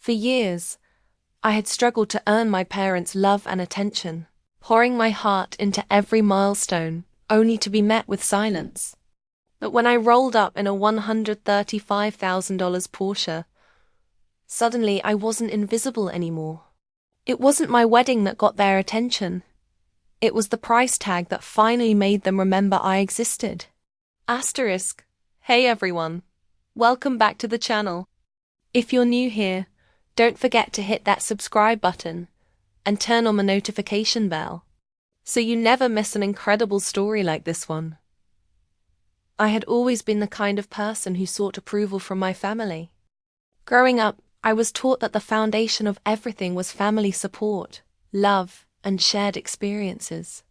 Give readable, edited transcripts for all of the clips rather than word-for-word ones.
For years, I had struggled to earn my parents' love and attention, pouring my heart into every milestone, only to be met with silence. But when I rolled up in a $135,000 Porsche, suddenly I wasn't invisible anymore. It wasn't my wedding that got their attention. It was the price tag that finally made them remember I existed. Asterisk. Hey everyone. Welcome back to the channel. If you're new here, don't forget to hit that subscribe button and turn on the notification bell so you never miss an incredible story like this one. I had always been the kind of person who sought approval from my family. Growing up, I was taught that the foundation of everything was family support, love, and shared experiences.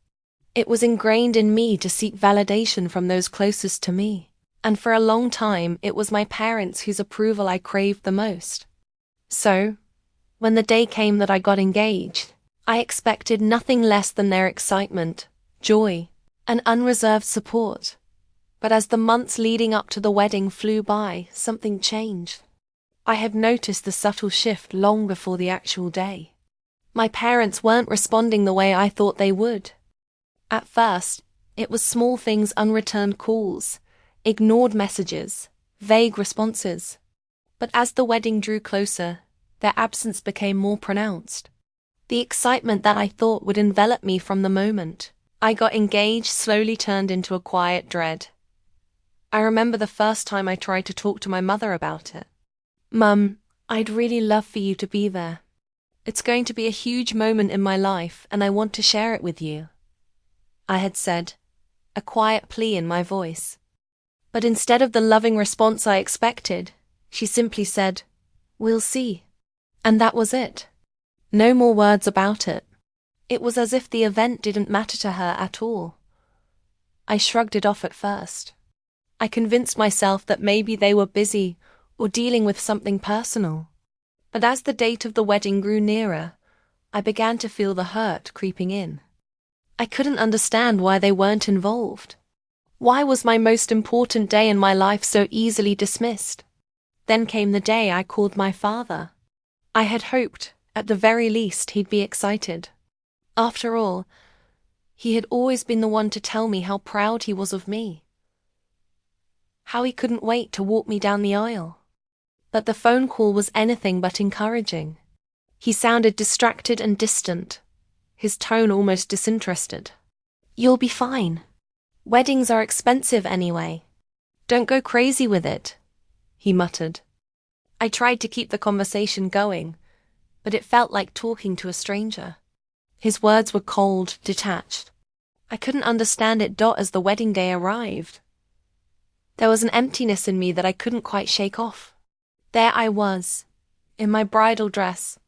It was ingrained in me to seek validation from those closest to me, and for a long time it was my parents whose approval I craved the most. So, when the day came that I got engaged, I expected nothing less than their excitement, joy, and unreserved support. But as the months leading up to the wedding flew by, something changed. I had noticed the subtle shift long before the actual day. My parents weren't responding the way I thought they would. At first, it was small things: unreturned calls, ignored messages, vague responses. But as the wedding drew closer, their absence became more pronounced. The excitement that I thought would envelop me from the moment I got engaged slowly turned into a quiet dread. I remember the first time I tried to talk to my mother about it. "Mum, I'd really love for you to be there. It's going to be a huge moment in my life and I want to share it with you," I had said, a quiet plea in my voice. But instead of the loving response I expected, she simply said, "We'll see." And that was it. No more words about it. It was as if the event didn't matter to her at all. I shrugged it off at first. I convinced myself that maybe they were busy or dealing with something personal. But as the date of the wedding grew nearer, I began to feel the hurt creeping in. I couldn't understand why they weren't involved. Why was my most important day in my life so easily dismissed? Then came the day I called my father. I had hoped, at the very least, he'd be excited. After all, he had always been the one to tell me how proud he was of me, how he couldn't wait to walk me down the aisle. But the phone call was anything but encouraging. He sounded distracted and distant, his tone almost disinterested. "You'll be fine. Weddings are expensive anyway. Don't go crazy with it," he muttered. I tried to keep the conversation going, but it felt like talking to a stranger. His words were cold, detached. I couldn't understand it. As the wedding day arrived, there was an emptiness in me that I couldn't quite shake off. There I was, in my bridal dress,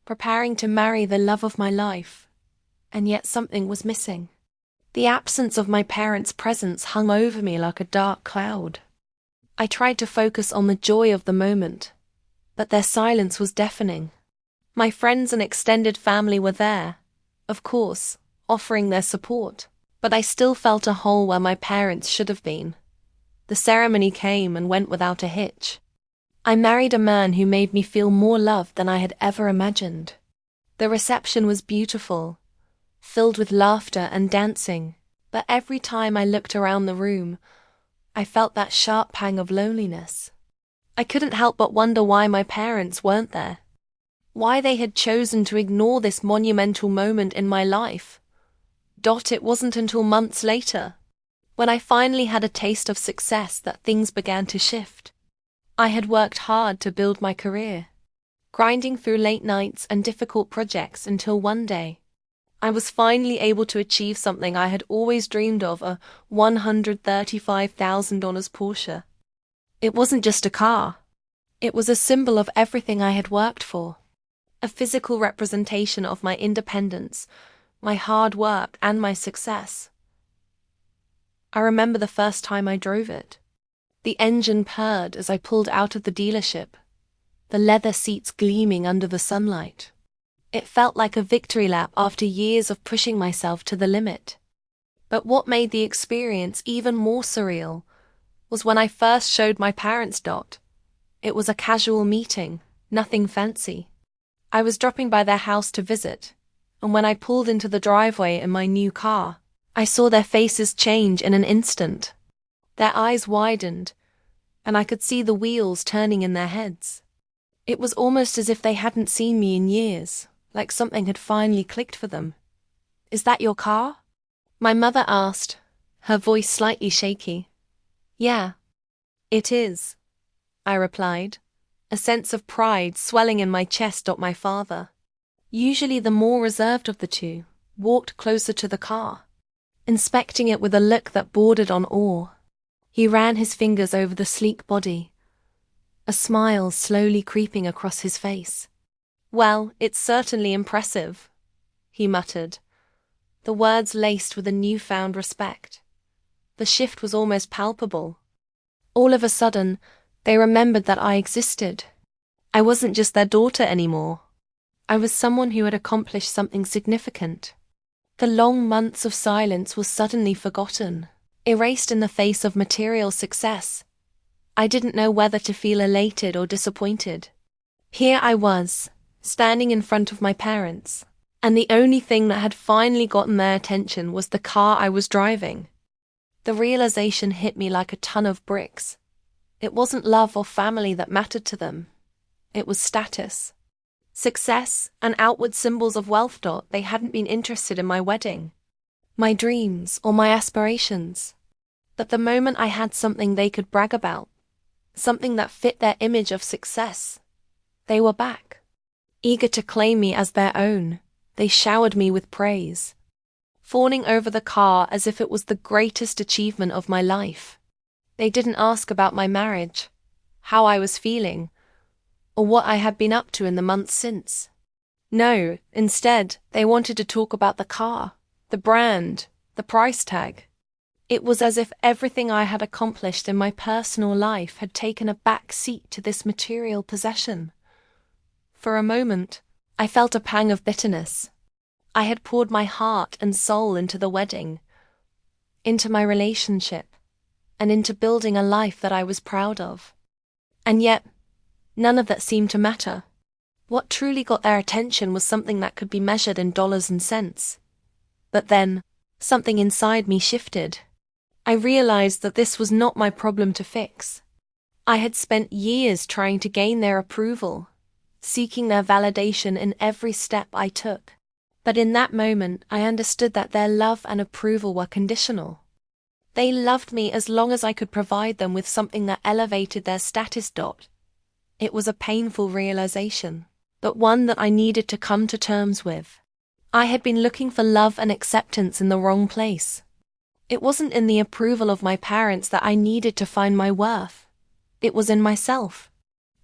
preparing to marry the love of my life, and yet something was missing. The absence of my parents' presence hung over me like a dark cloud. I tried to focus on the joy of the moment, but their silence was deafening. My friends and extended family were there, of course, offering their support, but I still felt a hole where my parents should have been. The ceremony came and went without a hitch. I married a man who made me feel more loved than I had ever imagined. The reception was beautiful, filled with laughter and dancing, but every time I looked around the room, I felt that sharp pang of loneliness. I couldn't help but wonder why my parents weren't there, why they had chosen to ignore this monumental moment in my life. It wasn't until months later, when I finally had a taste of success, that things began to shift. I had worked hard to build my career, grinding through late nights and difficult projects until one day, I was finally able to achieve something I had always dreamed of: a $135,000 Porsche. It wasn't just a car. It was a symbol of everything I had worked for, a physical representation of my independence, my hard work, and my success. I remember the first time I drove it. The engine purred as I pulled out of the dealership, the leather seats gleaming under the sunlight. It felt like a victory lap after years of pushing myself to the limit. But what made the experience even more surreal was when I first showed my parents. It was a casual meeting, Nothing fancy. I was dropping by their house to visit, and when I pulled into the driveway in my new car, I saw their faces change in an instant. Their eyes widened, and I could see the wheels turning in their heads. It was almost as if they hadn't seen me in years, like something had finally clicked for them. "Is that your car?" my mother asked, her voice slightly shaky. "Yeah, it is," I replied, a sense of pride swelling in my chest. My father, usually the more reserved of the two, walked closer to the car, inspecting it with a look that bordered on awe. He ran his fingers over the sleek body, a smile slowly creeping across his face. "Well, it's certainly impressive," he muttered, the words laced with a newfound respect. The shift was almost palpable. All of a sudden, they remembered that I existed. I wasn't just their daughter anymore. I was someone who had accomplished something significant. The long months of silence was suddenly forgotten, erased in the face of material success. I didn't know whether to feel elated or disappointed. Here I was, standing in front of my parents, and the only thing that had finally gotten their attention was the car I was driving. The realization hit me like a ton of bricks. It wasn't love or family that mattered to them. It was status. Success and outward symbols of wealth. They hadn't been interested in my wedding, my dreams, or my aspirations. But the moment I had something they could brag about, something that fit their image of success, they were back. Eager to claim me as their own, they showered me with praise, fawning over the car as if it was the greatest achievement of my life. They didn't ask about my marriage, how I was feeling, or what I had been up to in the months since. No, instead, they wanted to talk about the car, the brand, the price tag. It was as if everything I had accomplished in my personal life had taken a back seat to this material possession. For a moment, I felt a pang of bitterness. I had poured my heart and soul into the wedding, into my relationship, and into building a life that I was proud of. And yet, none of that seemed to matter. What truly got their attention was something that could be measured in dollars and cents. But then, something inside me shifted. I realized that this was not my problem to fix. I had spent years trying to gain their approval, seeking their validation in every step I took. But in that moment, I understood that their love and approval were conditional. They loved me as long as I could provide them with something that elevated their status. It was a painful realization, but one that I needed to come to terms with. I had been looking for love and acceptance in the wrong place. It wasn't in the approval of my parents that I needed to find my worth. It was in myself.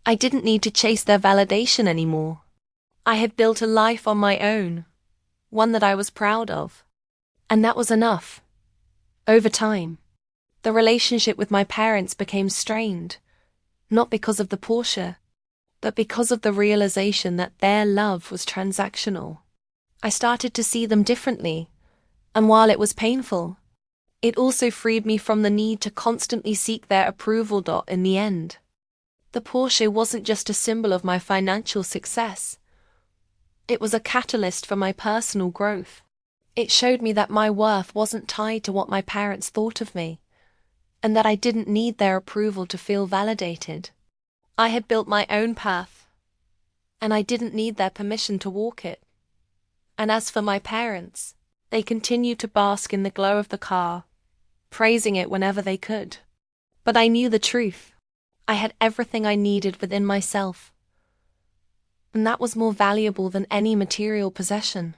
I didn't need to chase their validation anymore. I had built a life on my own, one that I was proud of. And that was enough. Over time, the relationship with my parents became strained, not because of the Porsche, but because of the realization that their love was transactional. I started to see them differently, and while it was painful, it also freed me from the need to constantly seek their approval. In the end, the Porsche wasn't just a symbol of my financial success. It was a catalyst for my personal growth. It showed me that my worth wasn't tied to what my parents thought of me, and that I didn't need their approval to feel validated. I had built my own path, and I didn't need their permission to walk it. And as for my parents, they continued to bask in the glow of the car, praising it whenever they could. But I knew the truth. I had everything I needed within myself, and that was more valuable than any material possession.